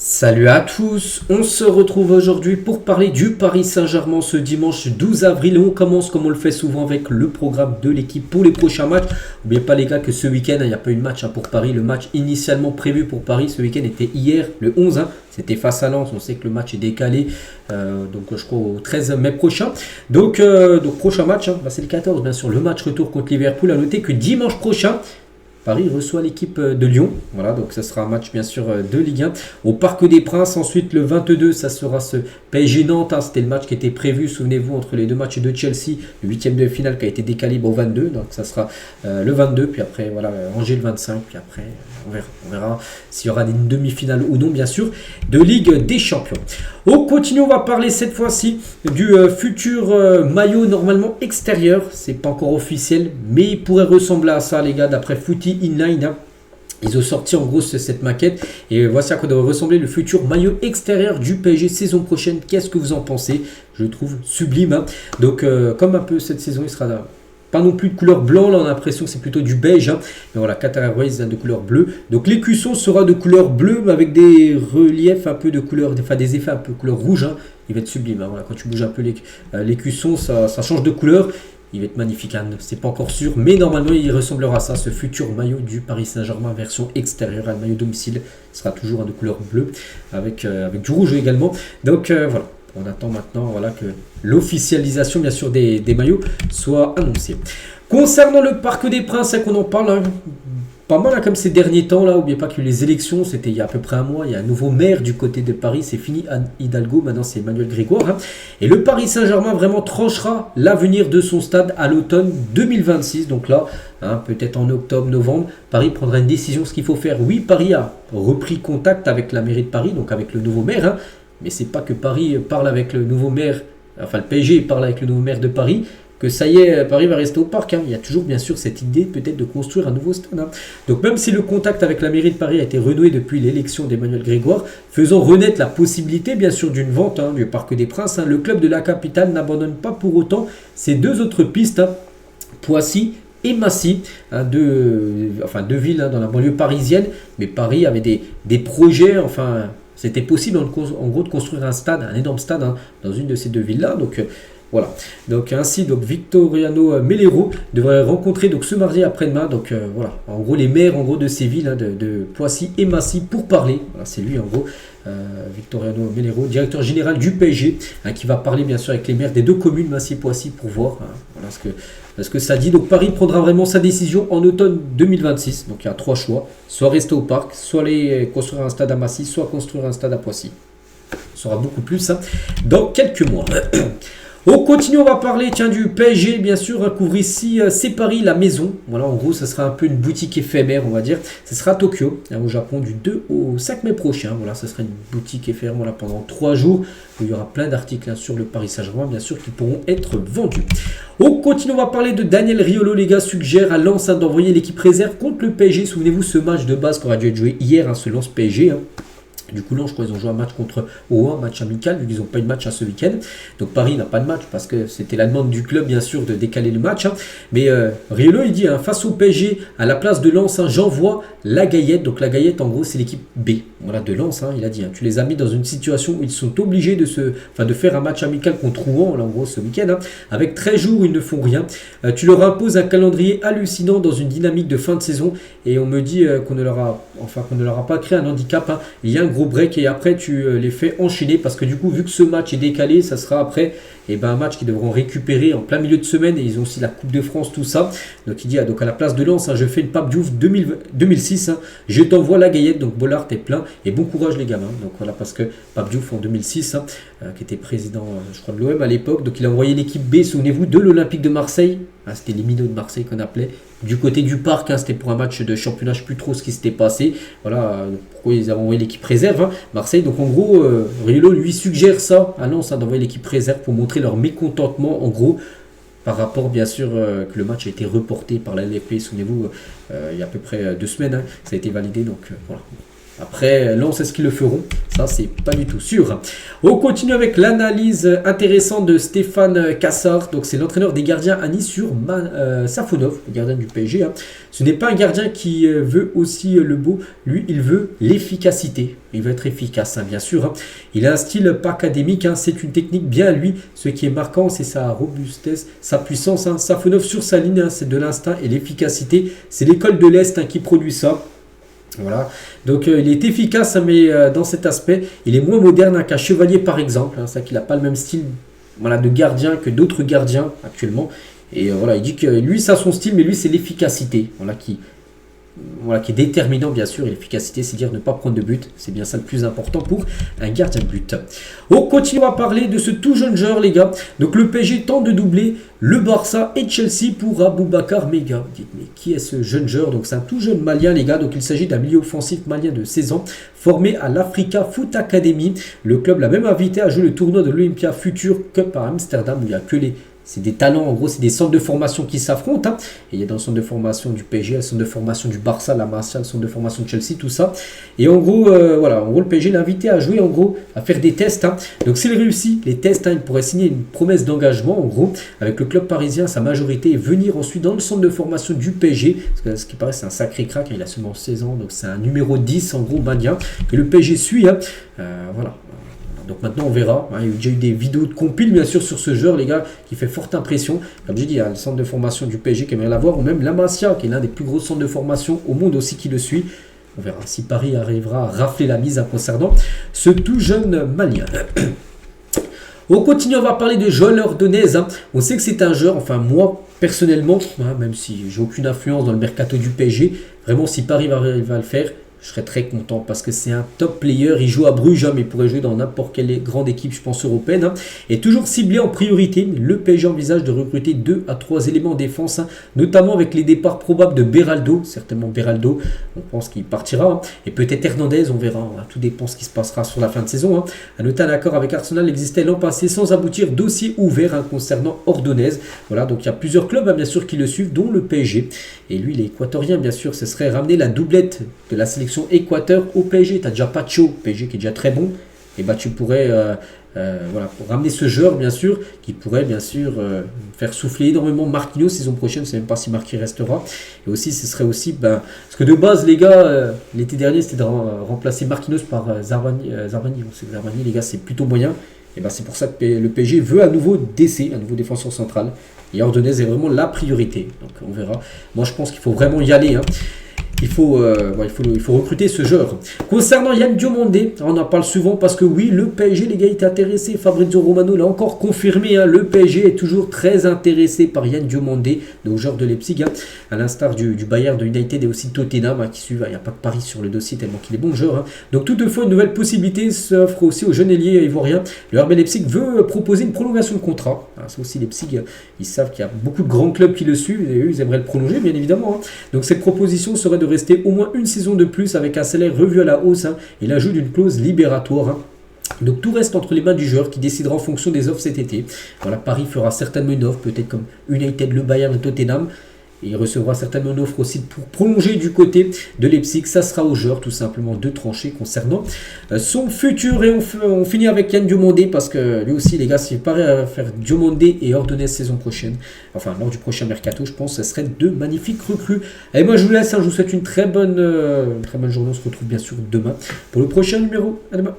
Salut à tous, on se retrouve aujourd'hui pour parler du Paris Saint-Germain ce dimanche 12 avril et on commence comme on le fait souvent avec le programme de l'équipe pour les prochains matchs. N'oubliez pas les gars que ce week-end il n'y a pas eu de match pour Paris, le match initialement prévu pour Paris ce week-end était hier le 11, c'était face à Lens, on sait que le match est décalé donc je crois au 13 mai prochain. Donc prochain match, c'est le 14 bien sûr, le match retour contre Liverpool. À noter que dimanche prochain, Paris reçoit l'équipe de Lyon. Voilà, donc ça sera un match bien sûr de Ligue 1 au Parc des Princes. Ensuite, le 22, ça sera ce PSG Nantes. C'était le match qui était prévu, souvenez-vous, entre les deux matchs de Chelsea. Le huitième de finale qui a été décalé au 22. Donc ça sera le 22. Puis après, voilà, Angers le 25. Puis après, on verra s'il y aura une demi-finale ou non, bien sûr, de Ligue des Champions. On continue, on va parler cette fois-ci du futur maillot normalement extérieur. C'est pas encore officiel, mais il pourrait ressembler à ça, les gars, d'après Footy Inline. Ils ont sorti en gros cette maquette et voici à quoi devrait ressembler le futur maillot extérieur du PSG saison prochaine. Qu'est-ce que vous en pensez? Je le trouve sublime. Donc comme un peu cette saison, il sera là. Pas non plus de couleur blanc, là on a l'impression que c'est plutôt du beige. Mais voilà, Qatar Airways de couleur bleue. Donc l'écusson sera de couleur bleue, mais avec des reliefs un peu de couleur, enfin des effets un peu couleur rouge. Il va être sublime. Voilà, quand tu bouges un peu l'écusson, ça change de couleur. Il va être magnifique, c'est pas encore sûr, mais normalement il ressemblera à ça, ce futur maillot du Paris Saint-Germain version extérieure, un maillot domicile, sera toujours de couleur bleue, avec du rouge également. Donc voilà. On attend maintenant que l'officialisation bien sûr des maillots soit annoncée. Concernant le Parc des Princes, qu'on en parle pas mal comme ces derniers temps. N'oubliez pas qu'il y a eu les élections, c'était il y a à peu près un mois. Il y a un nouveau maire du côté de Paris, c'est fini Anne Hidalgo, maintenant c'est Emmanuel Grégoire. Et le Paris Saint-Germain vraiment tranchera l'avenir de son stade à l'automne 2026. Donc là, peut-être en octobre, novembre, Paris prendra une décision, ce qu'il faut faire. Oui, Paris a repris contact avec la mairie de Paris, donc avec le nouveau maire. Mais c'est pas que Paris parle avec le nouveau maire, enfin le PSG parle avec le nouveau maire de Paris, que ça y est, Paris va rester au parc. Il y a toujours bien sûr cette idée peut-être de construire un nouveau stade. Donc même si le contact avec la mairie de Paris a été renoué depuis l'élection d'Emmanuel Grégoire, faisant renaître la possibilité bien sûr d'une vente du Parc des Princes, le club de la capitale n'abandonne pas pour autant ces deux autres pistes, Poissy et Massy, deux villes dans la banlieue parisienne. Mais Paris avait des projets, c'était possible en gros de construire un stade, un énorme stade dans une de ces deux villes-là. Donc voilà. Donc ainsi Victoriano Melero devrait rencontrer ce mardi après-demain. Donc voilà. En gros les maires de ces villes de Poissy et Massy pour parler. Voilà, c'est lui en gros. Victoriano Melero, directeur général du PSG, qui va parler bien sûr avec les maires des deux communes, Massy et Poissy, pour voir voilà ce que ça dit. Donc Paris prendra vraiment sa décision en automne 2026. Donc il y a trois choix, soit rester au parc, soit aller construire un stade à Massy, soit construire un stade à Poissy. On saura beaucoup plus dans quelques mois. On continue, on va parler du PSG, bien sûr, couvrir ici, c'est Paris, la maison. Voilà, en gros, ça sera un peu une boutique éphémère, on va dire. Ce sera à Tokyo, au Japon, du 2 au 5 mai prochain. Voilà, ça sera une boutique éphémère pendant 3 jours, où il y aura plein d'articles sur le Paris Saint-Germain, bien sûr, qui pourront être vendus. On continue, on va parler de Daniel Riolo, les gars, suggère à Lens d'envoyer l'équipe réserve contre le PSG. Souvenez-vous, ce match de base qui aurait dû être joué hier, ce Lens PSG. Du coup, là, je crois qu'ils ont joué un match contre un match amical, vu qu'ils n'ont pas eu de match ce week-end. Donc Paris n'a pas de match parce que c'était la demande du club, bien sûr, de décaler le match. Mais Riolo, il dit, face au PSG, à la place de Lens, j'envoie la Gaillette. Donc la Gaillette, en gros, c'est l'équipe B de Lens. Il a dit, tu les as mis dans une situation où ils sont obligés de faire un match amical contre Rouen, là, en gros, ce week-end. Avec 13 jours où ils ne font rien. Tu leur imposes un calendrier hallucinant dans une dynamique de fin de saison. Et on me dit qu'on ne leur a pas créé un handicap. Il y a un gros break et après tu les fais enchaîner parce que du coup vu que ce match est décalé, ça sera après un match qu'ils devront récupérer en plein milieu de semaine et ils ont aussi la Coupe de France, tout ça. Donc il dit donc à la place de Lens, je fais une Pape Diouf 2006, je t'envoie la Gaillette. Donc Bollard t'es plein et bon courage les gamins. Donc voilà, parce que Pape Diouf en 2006 qui était président je crois de l'OM à l'époque, donc il a envoyé l'équipe B, souvenez-vous, de l'Olympique de Marseille. C'était les minots de Marseille qu'on appelait. Du côté du parc, c'était pour un match de championnat, je ne sais plus trop ce qui s'était passé. Voilà pourquoi ils avaient envoyé l'équipe réserve, Marseille. Donc en gros, Riolo lui suggère ça à Lens d'envoyer l'équipe réserve pour montrer leur mécontentement, en gros, par rapport bien sûr que le match a été reporté par la LFP. Souvenez-vous, il y a à peu près 2 semaines, ça a été validé. Donc voilà. Après, Lens, est-ce qu'ils le feront? Ça, c'est pas du tout sûr. On continue avec l'analyse intéressante de Stéphane Cassard. Donc, c'est l'entraîneur des gardiens à Nice sur Safonov, le gardien du PSG. Hein. Ce n'est pas un gardien qui veut aussi le beau. Lui, il veut l'efficacité. Il veut être efficace, hein, bien sûr. Hein. Il a un style pas académique. Hein. C'est une technique bien à lui. Ce qui est marquant, c'est sa robustesse, sa puissance. Hein. Safonov sur sa ligne, hein, c'est de l'instinct et l'efficacité. C'est l'école de l'Est hein, qui produit ça. Voilà, donc il est efficace, hein, mais dans cet aspect, il est moins moderne hein, qu'un Chevalier par exemple. Hein, c'est vrai qu'il n'a pas le même style voilà, de gardien que d'autres gardiens actuellement. Et voilà, il dit que lui, ça a son style, mais lui, c'est l'efficacité voilà, qui est déterminant bien sûr. Et l'efficacité, c'est dire ne pas prendre de but. C'est bien ça le plus important pour un gardien de but. On continue à parler de ce tout jeune joueur, les gars. Donc le PSG tente de doubler le Barça et Chelsea pour Aboubacar Mega. Vous dites, mais qui est ce jeune joueur? Donc c'est un tout jeune malien, les gars. Donc il s'agit d'un milieu offensif malien de 16 ans, formé à l'Africa Foot Academy. Le club l'a même invité à jouer le tournoi de l'Olympia Future Cup à Amsterdam, où il n'y a que les... C'est des talents, en gros, c'est des centres de formation qui s'affrontent. Hein. Et il y a dans le centre de formation du PSG, le centre de formation du Barça, la Masia, le centre de formation de Chelsea, tout ça. Et en gros, voilà, en gros, le PSG l'a invité à jouer, en gros, à faire des tests. Hein. Donc s'il réussit les tests, hein, il pourrait signer une promesse d'engagement, en gros, avec le club parisien, sa majorité, et venir ensuite dans le centre de formation du PSG. Parce que ce qui paraît, c'est un sacré crack, hein, il a seulement 16 ans, donc c'est un numéro 10, en gros, malien. Et le PSG suit, hein. Voilà. Donc maintenant on verra, hein, il y a déjà eu des vidéos de compil bien sûr sur ce joueur les gars qui fait forte impression. Comme j'ai dit, il y a le centre de formation du PSG qui aimerait l'avoir, ou même la Masia qui est l'un des plus gros centres de formation au monde aussi qui le suit. On verra si Paris arrivera à rafler la mise concernant ce tout jeune malien. On continue, on va parler de Joël Ordonez. Hein. On sait que c'est un joueur, enfin moi personnellement, hein, même si j'ai aucune influence dans le mercato du PSG, vraiment si Paris va le faire, je serais très content parce que c'est un top player. Il joue à Bruges, hein, mais il pourrait jouer dans n'importe quelle grande équipe, je pense, européenne. Hein. Et toujours ciblé en priorité, le PSG envisage de recruter 2 à 3 éléments en défense, hein, notamment avec les départs probables de Beraldo. Certainement Beraldo, on pense qu'il partira. Hein. Et peut-être Hernandez, on verra. Hein. Tout dépend ce qui se passera sur la fin de saison. Hein. À noter un accord avec Arsenal existait l'an passé sans aboutir, dossier ouvert hein, concernant Ordonez. Voilà, donc il y a plusieurs clubs, hein, bien sûr, qui le suivent, dont le PSG. Et lui, il est équatorien, bien sûr. Ce serait ramener la doublette de la sélection Équateur au PSG. Tu as déjà Pacho, PSG qui est déjà très bon. Et bah tu pourrais voilà, pour ramener ce joueur, bien sûr, qui pourrait bien sûr faire souffler énormément Marquinhos saison prochaine. Je ne sais même pas si Marquinhos restera. Et aussi, ce serait aussi, parce que de base, les gars, l'été dernier, c'était de remplacer Marquinhos par Zarvani. On sait que Zarvani, les gars, c'est plutôt moyen. Et ben, c'est pour ça que le PSG veut à nouveau DC, un nouveau défenseur central. Et Ordonez est vraiment la priorité. Donc on verra. Moi, je pense qu'il faut vraiment y aller. Hein. Il faut recruter ce joueur. Concernant Yann Diomandé, on en parle souvent parce que oui, le PSG, les gars, est intéressé. Fabrizio Romano l'a encore confirmé. Hein, le PSG est toujours très intéressé par Yann Diomandé, donc joueur de Leipzig, hein, à l'instar du Bayern, de United et aussi de Tottenham hein, qui suivent. Il n'y a pas que Paris sur le dossier tellement qu'il est bon joueur. Hein. Donc toutefois, une nouvelle possibilité s'offre aussi aux jeunes ailiers ivoiriens. Le RB Leipzig veut proposer une prolongation de contrat. Hein, c'est aussi Leipzig, ils savent qu'il y a beaucoup de grands clubs qui le suivent et eux, ils aimeraient le prolonger, bien évidemment. Hein. Donc cette proposition serait de rester au moins une saison de plus avec un salaire revu à la hausse hein, et l'ajout d'une clause libératoire. Hein. Donc tout reste entre les mains du joueur qui décidera en fonction des offres cet été. Voilà, Paris fera certainement une offre, peut-être comme United, le Bayern et Tottenham. Et il recevra certainement une offre aussi pour prolonger du côté de Leipzig. Ça sera au joueur tout simplement de trancher concernant son futur. Et on finit avec Yann Diomandé parce que lui aussi les gars, s'il paraît faire Diomandé et Ordonez saison prochaine, enfin lors du prochain mercato, je pense que ce serait deux magnifiques recrues. Et moi je vous laisse, hein, je vous souhaite une très bonne journée. On se retrouve bien sûr demain pour le prochain numéro. À demain.